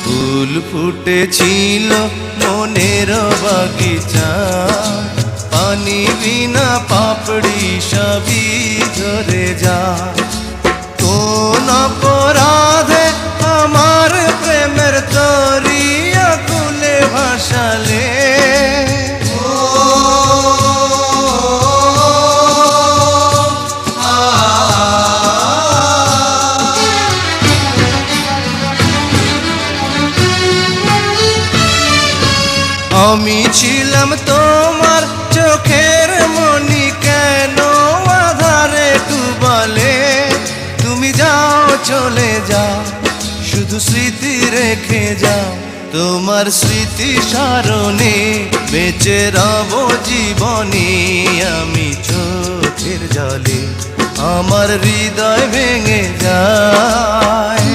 ফুল ফুটেছিল মনের বাগিচা, পানি বিনা পাপড়ি সবই ঝরে যায়। কোন অপরাধে আমার প্রেমের তরি আকুলে ভাসালে, আমি ছিলাম তোমার চোখের মনি, কেন আধারে ডুবালে? তুমি যাও চলে যাও, শুধু স্মৃতি রেখে যাও। তোমার স্মৃতি স্মরণে বেঁচে রব জীবনে। আমি চোখের জলে আমার হৃদয় ভেঙে যায়।